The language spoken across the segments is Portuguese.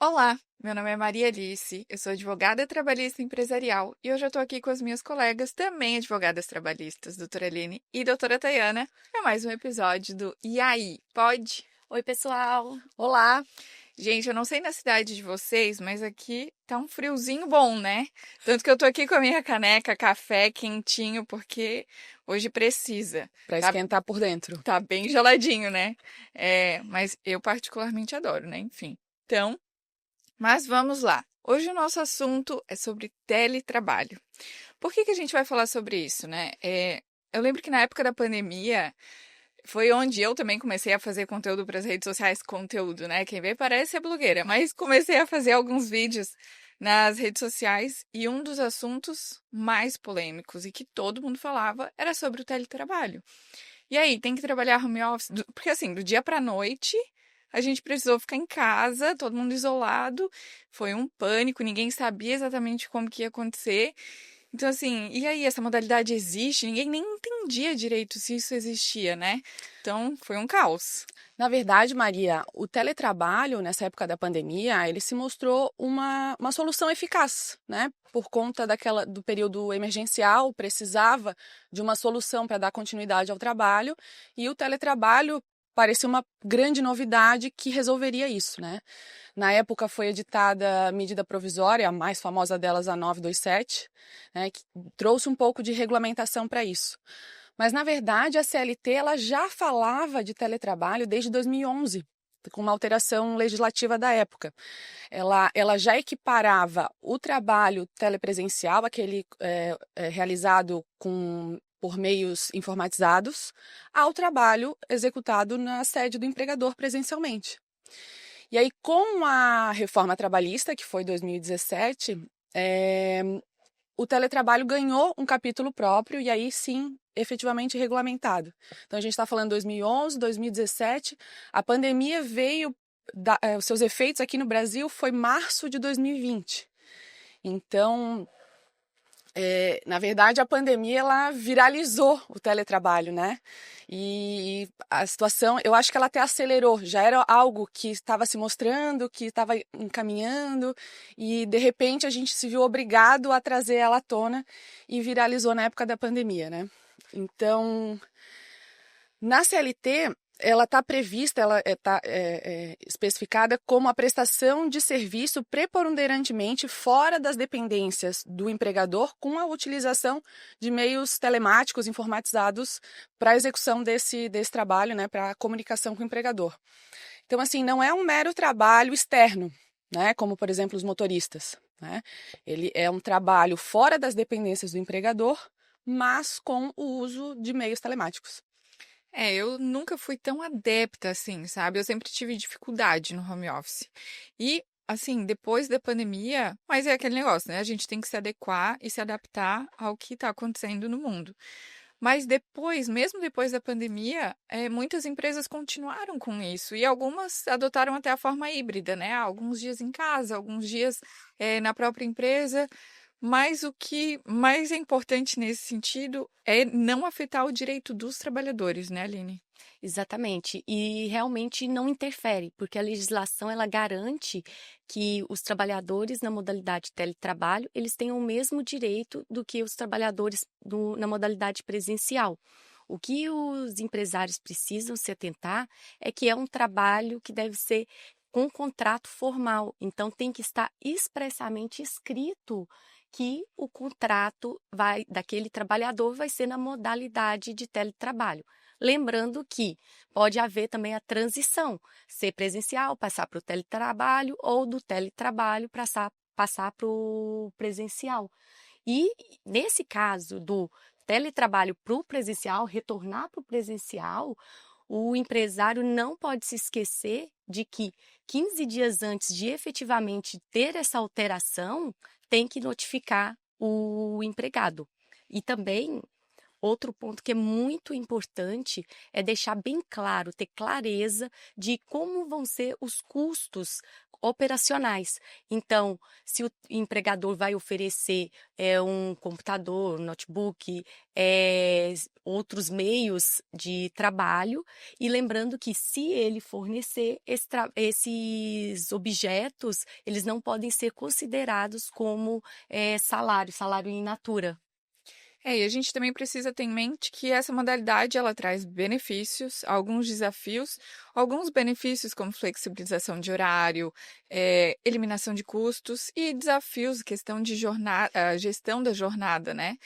Olá, meu nome é Maria Alice, eu sou advogada trabalhista empresarial e hoje eu estou aqui com as minhas colegas, também advogadas trabalhistas, doutora Aline e doutora Tayana, para mais um episódio do E aí, pode? Oi, pessoal. Olá! Gente, eu não sei na cidade de vocês, mas aqui tá um friozinho bom, né? Tanto que eu tô aqui com a minha caneca, café quentinho, porque hoje precisa. Para Tá, esquentar por dentro. tá bem geladinho, né? Mas eu particularmente adoro, né? Enfim. Então, mas vamos lá. Hoje o nosso assunto é sobre teletrabalho. Por que a gente vai falar sobre isso, né? Eu lembro que na época da pandemia foi onde eu também comecei a fazer conteúdo para as redes sociais, conteúdo, né? Quem vê parece é blogueira, mas comecei a fazer alguns vídeos nas redes sociais e um dos assuntos mais polêmicos e que todo mundo falava era sobre o teletrabalho. E aí, tem que trabalhar home office? Porque assim, do dia para noite, a gente precisou ficar em casa, todo mundo isolado. Foi um pânico, ninguém sabia exatamente como que ia acontecer. Então, assim, e aí, essa modalidade existe? Ninguém nem entendia direito se isso existia, né? Então, foi um caos. Na verdade, Maria, o teletrabalho, nessa época da pandemia, ele se mostrou uma solução eficaz, né? Por conta do período emergencial, precisava de uma solução para dar continuidade ao trabalho, e o teletrabalho parecia uma grande novidade que resolveria isso, né? Na época foi editada a medida provisória, a mais famosa delas, a 927, né, que trouxe um pouco de regulamentação para isso. Mas, na verdade, a CLT ela já falava de teletrabalho desde 2011, com uma alteração legislativa da época. Ela já equiparava o trabalho telepresencial, aquele realizado por meios informatizados, ao trabalho executado na sede do empregador presencialmente. E aí, com a reforma trabalhista, que foi em 2017, o teletrabalho ganhou um capítulo próprio e aí sim, efetivamente regulamentado. Então a gente está falando 2011, 2017, a pandemia veio, os seus efeitos aqui no Brasil foi março de 2020. Então, na verdade, a pandemia ela viralizou o teletrabalho, né? E a situação, eu acho que ela até acelerou. Já era algo que estava se mostrando, que estava encaminhando, e de repente a gente se viu obrigado a trazer ela à tona e viralizou na época da pandemia, né? Então, na CLT, ela está prevista, ela está especificada como a prestação de serviço preponderantemente fora das dependências do empregador com a utilização de meios telemáticos informatizados para a execução desse trabalho, né, para a comunicação com o empregador. Então, assim, não é um mero trabalho externo, né, como, por exemplo, os motoristas, né? Ele é um trabalho fora das dependências do empregador, mas com o uso de meios telemáticos. Eu nunca fui tão adepta assim, sabe? Eu sempre tive dificuldade no home office. E, assim, depois da pandemia, mas é aquele negócio, né? A gente tem que se adequar e se adaptar ao que está acontecendo no mundo. Mas depois, mesmo depois da pandemia, muitas empresas continuaram com isso. E algumas adotaram até a forma híbrida, né? Alguns dias em casa, alguns dias na própria empresa. Mas o que mais é importante nesse sentido é não afetar o direito dos trabalhadores, né, Aline? Exatamente, e realmente não interfere, porque a legislação ela garante que os trabalhadores na modalidade teletrabalho, eles tenham o mesmo direito do que os trabalhadores na modalidade presencial. O que os empresários precisam se atentar é que é um trabalho que deve ser com contrato formal, então tem que estar expressamente escrito que o contrato daquele trabalhador vai ser na modalidade de teletrabalho. Lembrando que pode haver também a transição, ser presencial, passar para o teletrabalho, ou do teletrabalho passar para o presencial. E nesse caso do teletrabalho para o presencial, retornar para o presencial, o empresário não pode se esquecer de que 15 dias antes de efetivamente ter essa alteração, tem que notificar o empregado. E também outro ponto que é muito importante é deixar bem claro, ter clareza de como vão ser os custos operacionais. Então, se o empregador vai oferecer um computador, notebook, outros meios de trabalho, e lembrando que se ele fornecer esses objetos, eles não podem ser considerados como salário in natura. E a gente também precisa ter em mente que essa modalidade ela traz benefícios, alguns desafios, alguns benefícios como flexibilização de horário, eliminação de custos e desafios, questão de jornada, gestão da jornada, né?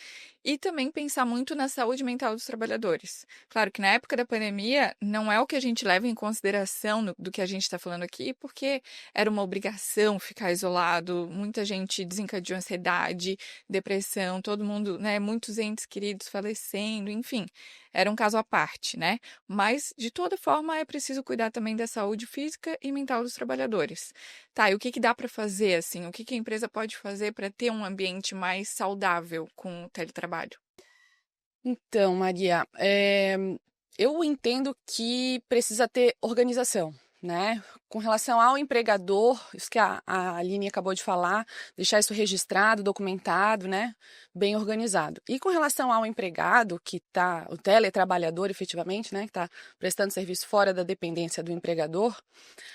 E também pensar muito na saúde mental dos trabalhadores. Claro que na época da pandemia não é o que a gente leva em consideração do que a gente está falando aqui, porque era uma obrigação ficar isolado, muita gente desencadeou ansiedade, depressão, todo mundo, né, muitos entes queridos falecendo, enfim, era um caso à parte, né? Mas, de toda forma, é preciso cuidar também da saúde física e mental dos trabalhadores. Tá, e o que que dá para fazer, assim? O que que a empresa pode fazer para ter um ambiente mais saudável com o teletrabalho? Então, Maria, eu entendo que precisa ter organização, né? Com relação ao empregador, isso que a Aline acabou de falar, deixar isso registrado, documentado, né? Bem organizado. E com relação ao empregado, o teletrabalhador efetivamente, né? Que está prestando serviço fora da dependência do empregador,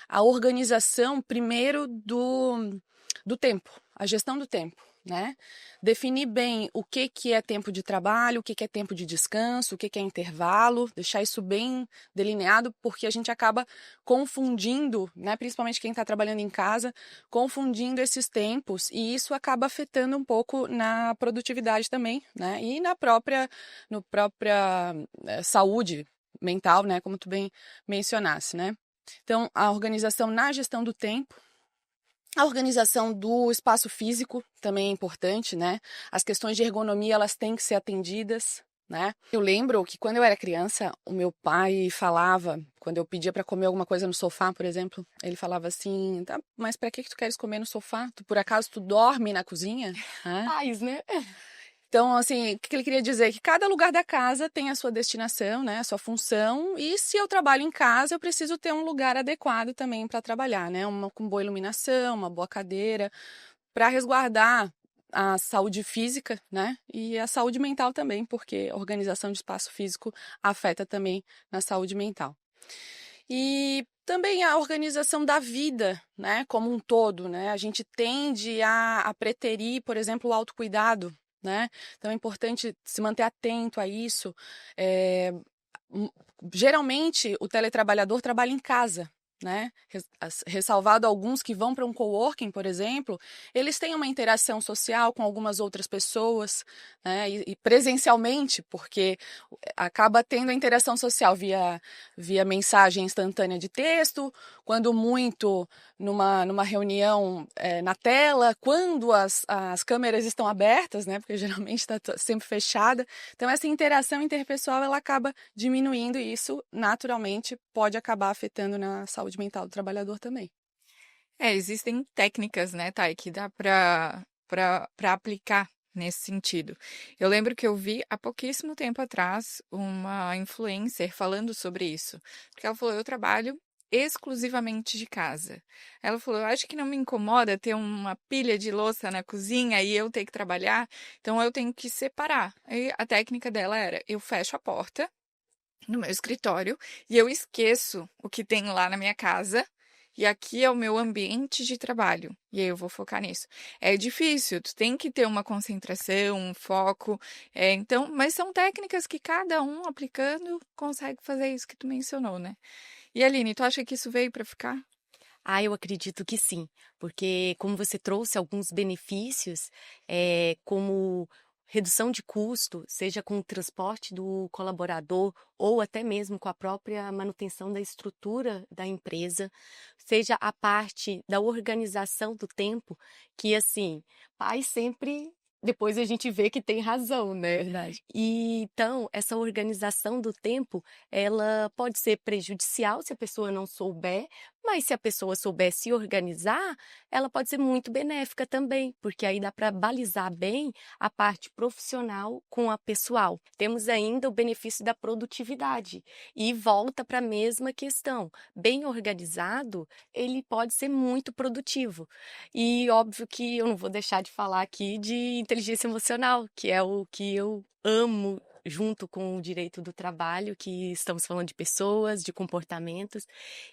a organização, primeiro, do tempo, a gestão do tempo. Né? Definir bem o que é tempo de trabalho, o que é tempo de descanso, o que é intervalo, deixar isso bem delineado, porque a gente acaba confundindo, né, principalmente quem está trabalhando em casa, confundindo esses tempos, e isso acaba afetando um pouco na produtividade também, né, e na própria saúde mental, né, como tu bem mencionasse, né. Então, a organização na gestão do tempo, a organização do espaço físico também é importante, né? As questões de ergonomia, elas têm que ser atendidas, né? Eu lembro que quando eu era criança, o meu pai falava, quando eu pedia para comer alguma coisa no sofá, por exemplo, ele falava assim, tá, mas para que tu queres comer no sofá? Por acaso tu dorme na cozinha? Paz, né? Então, assim, o que ele queria dizer? Que cada lugar da casa tem a sua destinação, né, a sua função, e se eu trabalho em casa, eu preciso ter um lugar adequado também para trabalhar, né, com boa iluminação, uma boa cadeira, para resguardar a saúde física, né, e a saúde mental também, porque a organização de espaço físico afeta também na saúde mental. E também a organização da vida, né, como um todo, né, a gente tende a preterir, por exemplo, o autocuidado, né? Então é importante se manter atento a isso. É, Geralmente o teletrabalhador trabalha em casa, né? Ressalvado alguns que vão para um coworking, por exemplo, eles têm uma interação social com algumas outras pessoas, né? E presencialmente, porque acaba tendo a interação social via mensagem instantânea de texto, quando muito numa reunião na tela, quando as câmeras estão abertas, né? Porque geralmente está sempre fechada. Então essa interação interpessoal ela acaba diminuindo e isso naturalmente pode acabar afetando na saúde mental do trabalhador também. Existem técnicas, né, Thay, que dá para aplicar nesse sentido. Eu lembro que eu vi há pouquíssimo tempo atrás uma influencer falando sobre isso, porque ela falou: eu trabalho exclusivamente de casa. Ela falou: eu acho que não me incomoda ter uma pilha de louça na cozinha e eu ter que trabalhar, então eu tenho que separar. E a técnica dela era: eu fecho a porta no meu escritório e eu esqueço o que tem lá na minha casa. E aqui é o meu ambiente de trabalho. E aí eu vou focar nisso. É difícil, tu tem que ter uma concentração, um foco. Então, mas são técnicas que cada um aplicando consegue fazer isso que tu mencionou, né? E Aline, tu acha que isso veio para ficar? Eu acredito que sim, porque como você trouxe alguns benefícios, como redução de custo, seja com o transporte do colaborador ou até mesmo com a própria manutenção da estrutura da empresa, seja a parte da organização do tempo, que assim, pai sempre depois a gente vê que tem razão, né? Verdade. E então, essa organização do tempo, ela pode ser prejudicial se a pessoa não souber, Mas se a pessoa souber se organizar, ela pode ser muito benéfica também, porque aí dá para balizar bem a parte profissional com a pessoal. Temos ainda o benefício da produtividade e volta para a mesma questão. Bem organizado, ele pode ser muito produtivo. E óbvio que eu não vou deixar de falar aqui de inteligência emocional, que é o que eu amo junto com o direito do trabalho, que estamos falando de pessoas, de comportamentos.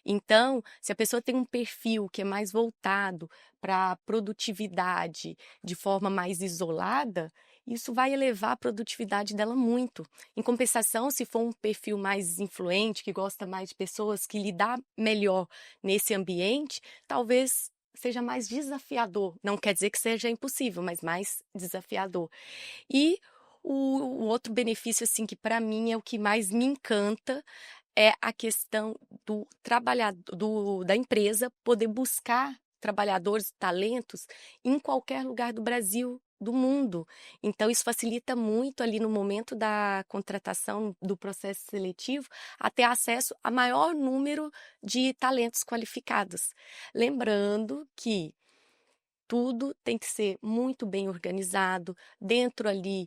Então, se a pessoa tem um perfil que é mais voltado para a produtividade de forma mais isolada, isso vai elevar a produtividade dela muito. Em compensação, se for um perfil mais influente, que gosta mais de pessoas, que lidar melhor nesse ambiente, talvez seja mais desafiador. Não quer dizer que seja impossível, mas mais desafiador. E o outro benefício, assim, que para mim é o que mais me encanta, é a questão do trabalhador, da empresa poder buscar trabalhadores, talentos em qualquer lugar do Brasil, do mundo. Então, isso facilita muito ali no momento da contratação, do processo seletivo, a ter acesso a maior número de talentos qualificados. Lembrando que tudo tem que ser muito bem organizado, dentro ali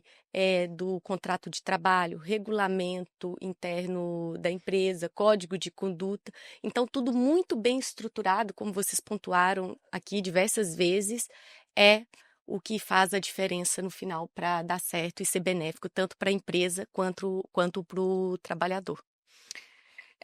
do contrato de trabalho, regulamento interno da empresa, código de conduta. Então, tudo muito bem estruturado, como vocês pontuaram aqui diversas vezes, é o que faz a diferença no final para dar certo e ser benéfico tanto para a empresa quanto para o trabalhador.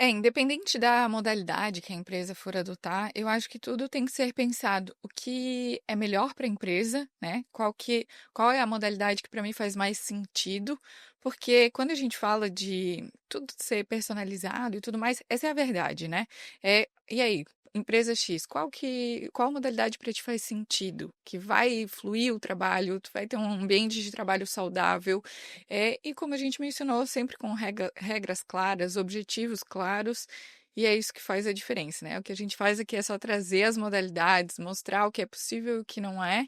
Independente da modalidade que a empresa for adotar, eu acho que tudo tem que ser pensado o que é melhor para a empresa, né? Qual é a modalidade que para mim faz mais sentido, porque quando a gente fala de tudo ser personalizado e tudo mais, essa é a verdade, né? E aí, empresa X, qual modalidade para ti faz sentido? Que vai fluir o trabalho, tu vai ter um ambiente de trabalho saudável, e como a gente mencionou, sempre com regras claras, objetivos claros, e é isso que faz a diferença, né? O que a gente faz aqui é só trazer as modalidades, mostrar o que é possível e o que não é,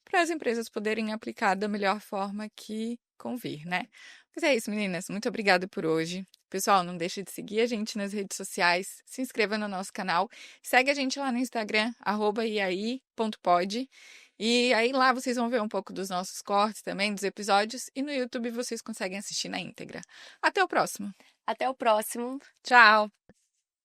para as empresas poderem aplicar da melhor forma que convir, né? Mas é isso, meninas. Muito obrigada por hoje. Pessoal, não deixe de seguir a gente nas redes sociais, se inscreva no nosso canal, segue a gente lá no Instagram, @iai.pod. E aí lá vocês vão ver um pouco dos nossos cortes também, dos episódios, e no YouTube vocês conseguem assistir na íntegra. Até o próximo. Até o próximo. Tchau!